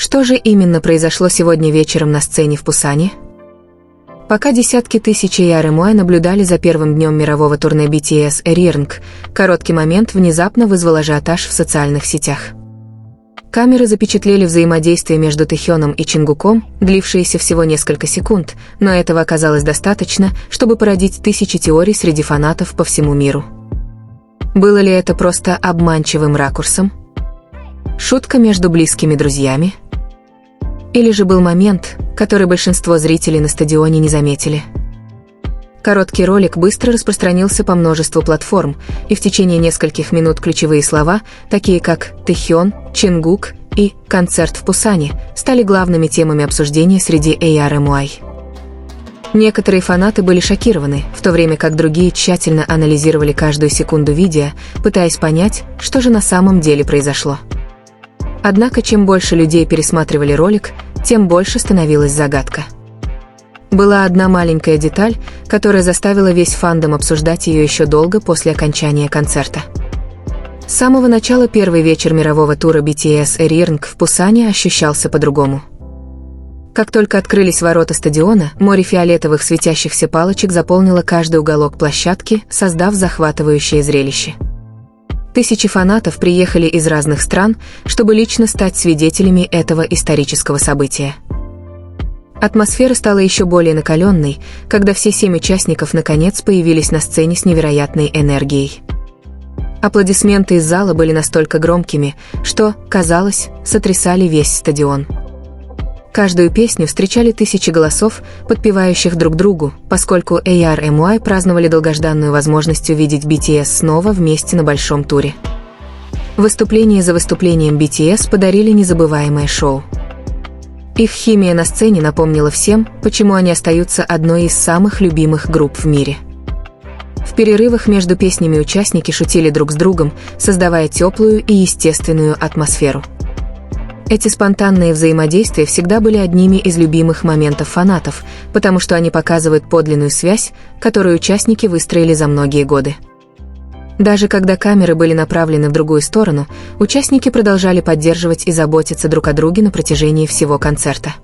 Что же именно произошло сегодня вечером на сцене в Пусане? Пока десятки тысяч AR/MUI наблюдали за первым днем мирового турне BTS Arirang, короткий момент внезапно вызвал ажиотаж в социальных сетях. Камеры запечатлели взаимодействие между Тэхёном и Чингуком, длившееся всего несколько секунд, но этого оказалось достаточно, чтобы породить тысячи теорий среди фанатов по всему миру. Было ли это просто обманчивым ракурсом? Шутка между близкими друзьями? Или же был момент, который большинство зрителей на стадионе не заметили? Короткий ролик быстро распространился по множеству платформ, и в течение нескольких минут ключевые слова, такие как «Тэхён», «Чингук» и «Концерт в Пусане», стали главными темами обсуждения среди AR/MUI. Некоторые фанаты были шокированы, в то время как другие тщательно анализировали каждую секунду видео, пытаясь понять, что же на самом деле произошло. Однако, чем больше людей пересматривали ролик, тем больше становилась загадка. Была одна маленькая деталь, которая заставила весь фандом обсуждать ее еще долго после окончания концерта. С самого начала первый вечер мирового тура BTS Arirang в Пусане ощущался по-другому. Как только открылись ворота стадиона, море фиолетовых светящихся палочек заполнило каждый уголок площадки, создав захватывающее зрелище. Тысячи фанатов приехали из разных стран, чтобы лично стать свидетелями этого исторического события. Атмосфера стала еще более накаленной, когда все 7 участников наконец появились на сцене с невероятной энергией. Аплодисменты из зала были настолько громкими, что, казалось, сотрясали весь стадион. Каждую песню встречали тысячи голосов, подпевающих друг другу, поскольку AR/MUI праздновали долгожданную возможность увидеть BTS снова вместе на большом туре. Выступление за выступлением BTS подарили незабываемое шоу. Их химия на сцене напомнила всем, почему они остаются одной из самых любимых групп в мире. В перерывах между песнями участники шутили друг с другом, создавая теплую и естественную атмосферу. Эти спонтанные взаимодействия всегда были одними из любимых моментов фанатов, потому что они показывают подлинную связь, которую участники выстроили за многие годы. Даже когда камеры были направлены в другую сторону, участники продолжали поддерживать и заботиться друг о друге на протяжении всего концерта.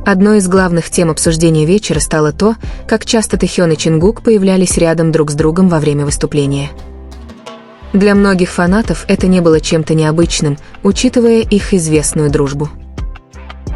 Одной из главных тем обсуждения вечера стало то, как часто Тэхён и Чингук появлялись рядом друг с другом во время выступления. Для многих фанатов это не было чем-то необычным, учитывая их известную дружбу.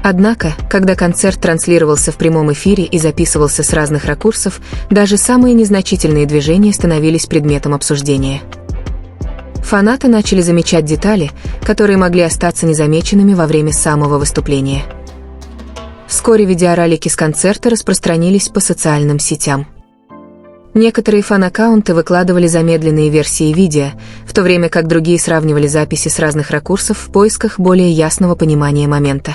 Однако, когда концерт транслировался в прямом эфире и записывался с разных ракурсов, даже самые незначительные движения становились предметом обсуждения. Фанаты начали замечать детали, которые могли остаться незамеченными во время самого выступления. Вскоре видеоролики с концерта распространились по социальным сетям. Некоторые фан-аккаунты выкладывали замедленные версии видео, в то время как другие сравнивали записи с разных ракурсов в поисках более ясного понимания момента.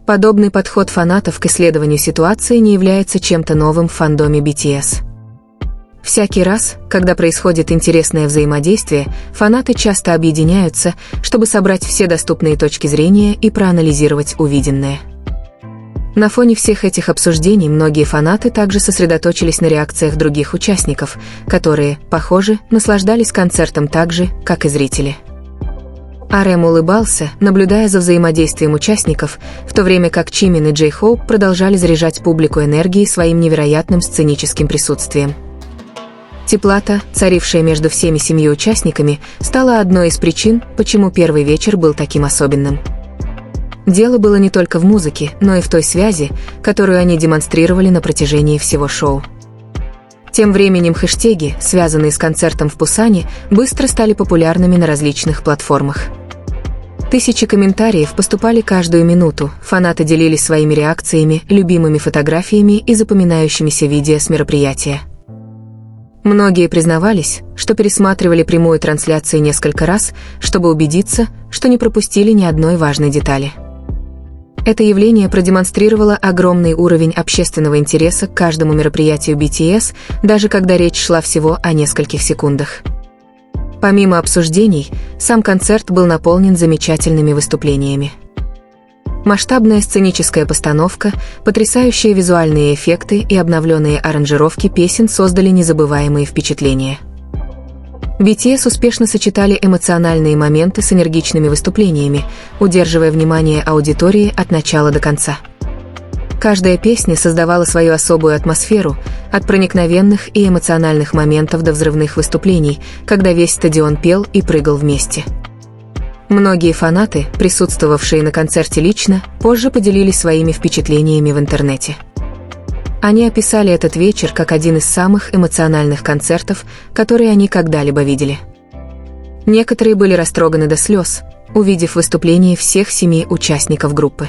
Подобный подход фанатов к исследованию ситуации не является чем-то новым в фандоме BTS. Всякий раз, когда происходит интересное взаимодействие, фанаты часто объединяются, чтобы собрать все доступные точки зрения и проанализировать увиденное. На фоне всех этих обсуждений многие фанаты также сосредоточились на реакциях других участников, которые, похоже, наслаждались концертом так же, как и зрители. RM улыбался, наблюдая за взаимодействием участников, в то время как Чимин и Джей Хоуп продолжали заряжать публику энергией своим невероятным сценическим присутствием. Теплота, царившая между всеми 7 участниками, стала одной из причин, почему первый вечер был таким особенным. Дело было не только в музыке, но и в той связи, которую они демонстрировали на протяжении всего шоу. Тем временем хэштеги, связанные с концертом в Пусане, быстро стали популярными на различных платформах. Тысячи комментариев поступали каждую минуту, фанаты делились своими реакциями, любимыми фотографиями и запоминающимися видео с мероприятия. Многие признавались, что пересматривали прямую трансляцию несколько раз, чтобы убедиться, что не пропустили ни одной важной детали. Это явление продемонстрировало огромный уровень общественного интереса к каждому мероприятию BTS, даже когда речь шла всего о нескольких секундах. Помимо обсуждений, сам концерт был наполнен замечательными выступлениями. Масштабная сценическая постановка, потрясающие визуальные эффекты и обновленные аранжировки песен создали незабываемые впечатления. BTS успешно сочетали эмоциональные моменты с энергичными выступлениями, удерживая внимание аудитории от начала до конца. Каждая песня создавала свою особую атмосферу, от проникновенных и эмоциональных моментов до взрывных выступлений, когда весь стадион пел и прыгал вместе. Многие фанаты, присутствовавшие на концерте лично, позже поделились своими впечатлениями в интернете. Они описали этот вечер как один из самых эмоциональных концертов, которые они когда-либо видели. Некоторые были растроганы до слез, увидев выступление всех 7 участников группы.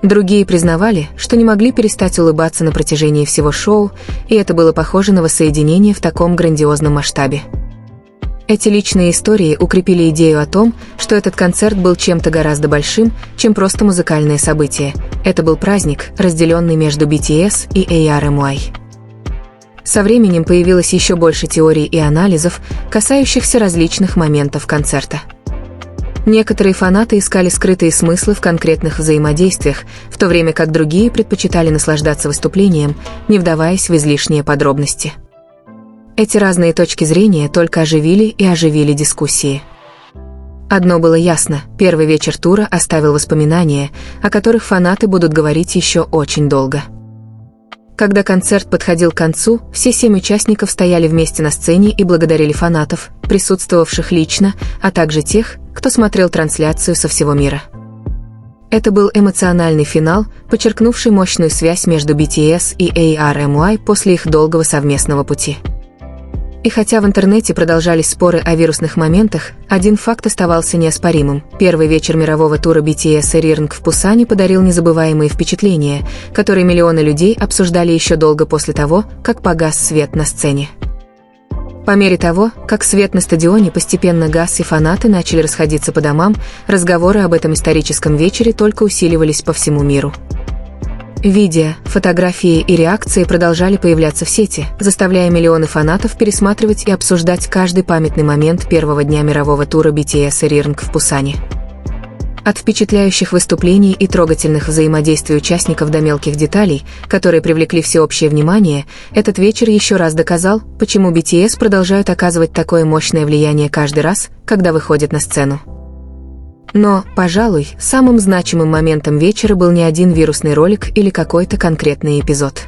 Другие признавали, что не могли перестать улыбаться на протяжении всего шоу, и это было похоже на воссоединение в таком грандиозном масштабе. Эти личные истории укрепили идею о том, что этот концерт был чем-то гораздо большим, чем просто музыкальное событие. Это был праздник, разделенный между BTS и ARMY. Со временем появилось еще больше теорий и анализов, касающихся различных моментов концерта. Некоторые фанаты искали скрытые смыслы в конкретных взаимодействиях, в то время как другие предпочитали наслаждаться выступлением, не вдаваясь в излишние подробности. Эти разные точки зрения только оживили дискуссии. Одно было ясно: первый вечер тура оставил воспоминания, о которых фанаты будут говорить еще очень долго. Когда концерт подходил к концу, все 7 участников стояли вместе на сцене и благодарили фанатов, присутствовавших лично, а также тех, кто смотрел трансляцию со всего мира. Это был эмоциональный финал, подчеркнувший мощную связь между BTS и ARMY после их долгого совместного пути. И хотя в интернете продолжались споры о вирусных моментах, один факт оставался неоспоримым. Первый вечер мирового тура BTS Arirang в Пусане подарил незабываемые впечатления, которые миллионы людей обсуждали еще долго после того, как погас свет на сцене. По мере того, как свет на стадионе постепенно гас и фанаты начали расходиться по домам, разговоры об этом историческом вечере только усиливались по всему миру. Видео, фотографии и реакции продолжали появляться в сети, заставляя миллионы фанатов пересматривать и обсуждать каждый памятный момент первого дня мирового тура BTS Arirang в Пусане. От впечатляющих выступлений и трогательных взаимодействий участников до мелких деталей, которые привлекли всеобщее внимание, этот вечер еще раз доказал, почему BTS продолжают оказывать такое мощное влияние каждый раз, когда выходят на сцену. Но, пожалуй, самым значимым моментом вечера был не один вирусный ролик или какой-то конкретный эпизод.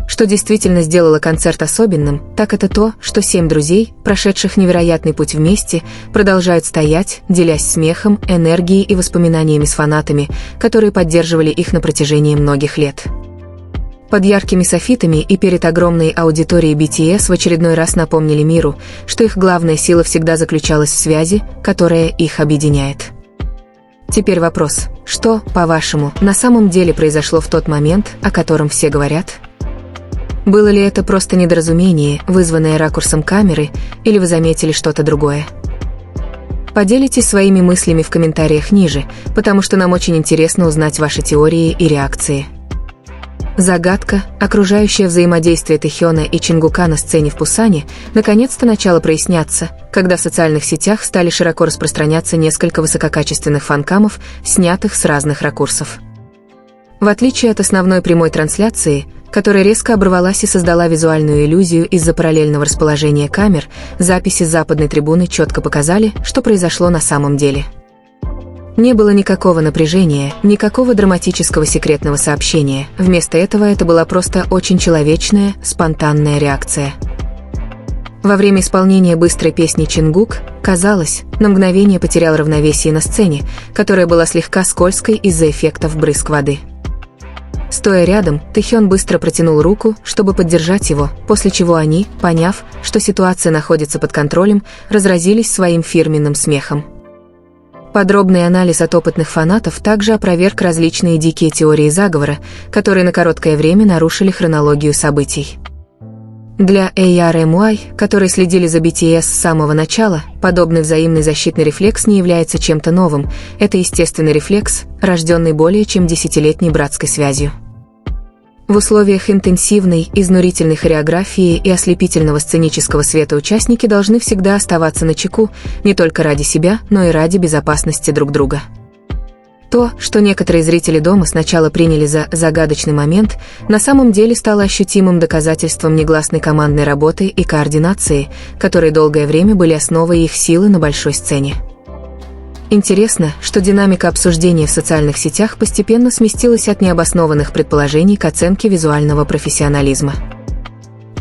Что действительно сделало концерт особенным, так это то, что 7 друзей, прошедших невероятный путь вместе, продолжают стоять, делясь смехом, энергией и воспоминаниями с фанатами, которые поддерживали их на протяжении многих лет. Под яркими софитами и перед огромной аудиторией BTS в очередной раз напомнили миру, что их главная сила всегда заключалась в связи, которая их объединяет. Теперь вопрос: что, по-вашему, на самом деле произошло в тот момент, о котором все говорят? Было ли это просто недоразумение, вызванное ракурсом камеры, или вы заметили что-то другое? Поделитесь своими мыслями в комментариях ниже, потому что нам очень интересно узнать ваши теории и реакции. Загадка, окружающая взаимодействие Тэхёна и Чингука на сцене в Пусане, наконец-то начала проясняться, когда в социальных сетях стали широко распространяться несколько высококачественных фанкамов, снятых с разных ракурсов. В отличие от основной прямой трансляции, которая резко оборвалась и создала визуальную иллюзию из-за параллельного расположения камер, записи с западной трибуны четко показали, что произошло на самом деле. Не было никакого напряжения, никакого драматического секретного сообщения, вместо этого это была просто очень человечная, спонтанная реакция. Во время исполнения быстрой песни «Чингук», казалось, на мгновение потерял равновесие на сцене, которая была слегка скользкой из-за эффектов брызг воды. Стоя рядом, Тэхён быстро протянул руку, чтобы поддержать его, после чего они, поняв, что ситуация находится под контролем, разразились своим фирменным смехом. Подробный анализ от опытных фанатов также опроверг различные дикие теории заговора, которые на короткое время нарушили хронологию событий. Для ARMY, которые следили за BTS с самого начала, подобный взаимный защитный рефлекс не является чем-то новым, это естественный рефлекс, рожденный более чем 10-летней братской связью. В условиях интенсивной, изнурительной хореографии и ослепительного сценического света участники должны всегда оставаться начеку, не только ради себя, но и ради безопасности друг друга. То, что некоторые зрители дома сначала приняли за загадочный момент, на самом деле стало ощутимым доказательством негласной командной работы и координации, которые долгое время были основой их силы на большой сцене. Интересно, что динамика обсуждения в социальных сетях постепенно сместилась от необоснованных предположений к оценке визуального профессионализма.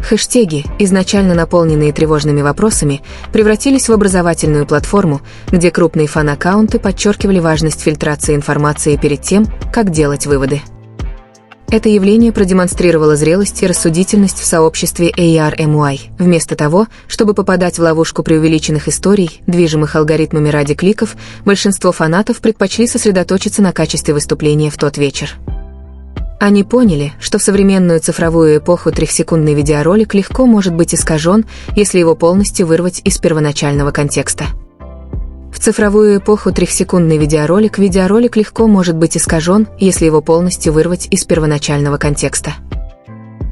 Хэштеги, изначально наполненные тревожными вопросами, превратились в образовательную платформу, где крупные фан-аккаунты подчеркивали важность фильтрации информации перед тем, как делать выводы. Это явление продемонстрировало зрелость и рассудительность в сообществе ARMY. Вместо того, чтобы попадать в ловушку преувеличенных историй, движимых алгоритмами ради кликов, большинство фанатов предпочли сосредоточиться на качестве выступления в тот вечер. Они поняли, что в современную цифровую эпоху трехсекундный видеоролик легко может быть искажен, если его полностью вырвать из первоначального контекста. В цифровую эпоху трехсекундный видеоролик легко может быть искажен, если его полностью вырвать из первоначального контекста.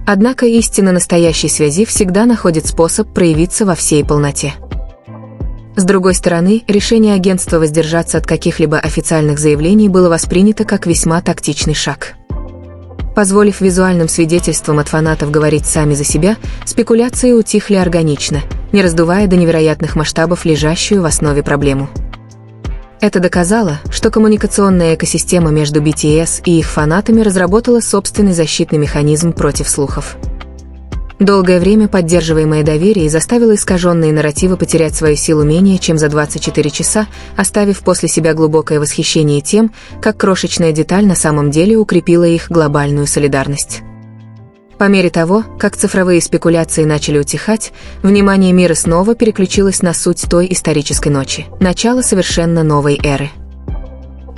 Однако истина настоящей связи всегда находит способ проявиться во всей полноте. С другой стороны, решение агентства воздержаться от каких-либо официальных заявлений было воспринято как весьма тактичный шаг. Позволив визуальным свидетельствам от фанатов говорить сами за себя, спекуляции утихли органично, не раздувая до невероятных масштабов лежащую в основе проблему. Это доказало, что коммуникационная экосистема между BTS и их фанатами разработала собственный защитный механизм против слухов. Долгое время поддерживаемое доверие заставило искаженные нарративы потерять свою силу менее чем за 24 часа, оставив после себя глубокое восхищение тем, как крошечная деталь на самом деле укрепила их глобальную солидарность. По мере того, как цифровые спекуляции начали утихать, внимание мира снова переключилось на суть той исторической ночи, начало совершенно новой эры.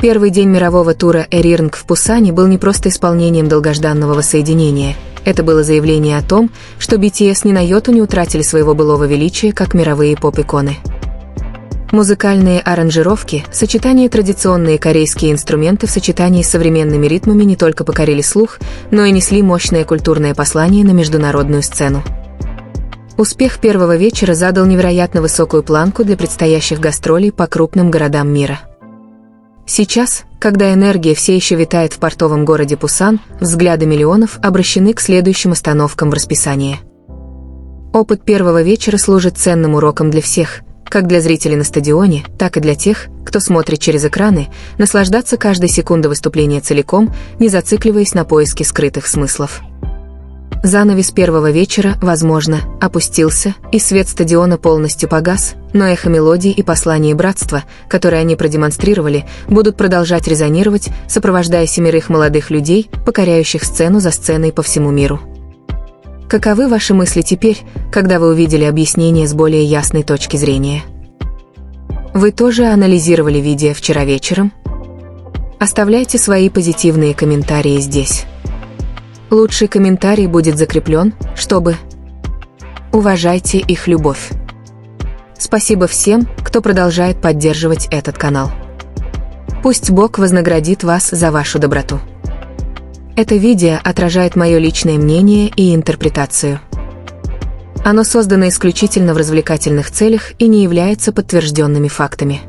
Первый день мирового тура Arirang в Пусане был не просто исполнением долгожданного воссоединения. Это было заявление о том, что BTS ни на йоту не утратили своего былого величия как мировые поп-иконы. Музыкальные аранжировки, сочетание традиционные корейские инструменты в сочетании с современными ритмами не только покорили слух, но и несли мощное культурное послание на международную сцену. Успех первого вечера задал невероятно высокую планку для предстоящих гастролей по крупным городам мира. Сейчас, когда энергия все еще витает в портовом городе Пусан, взгляды миллионов обращены к следующим остановкам в расписании. Опыт первого вечера служит ценным уроком для всех, как для зрителей на стадионе, так и для тех, кто смотрит через экраны, наслаждаться каждой секундой выступления целиком, не зацикливаясь на поиске скрытых смыслов. Занавес первого вечера, возможно, опустился, и свет стадиона полностью погас, но эхо мелодий и посланий братства, которые они продемонстрировали, будут продолжать резонировать, сопровождая 7 молодых людей, покоряющих сцену за сценой по всему миру. Каковы ваши мысли теперь, когда вы увидели объяснение с более ясной точки зрения? Вы тоже анализировали видео вчера вечером? Оставляйте свои позитивные комментарии здесь. Лучший комментарий будет закреплен, чтобы... Уважайте их любовь. Спасибо всем, кто продолжает поддерживать этот канал. Пусть Бог вознаградит вас за вашу доброту. Это видео отражает мое личное мнение и интерпретацию. Оно создано исключительно в развлекательных целях и не является подтвержденными фактами.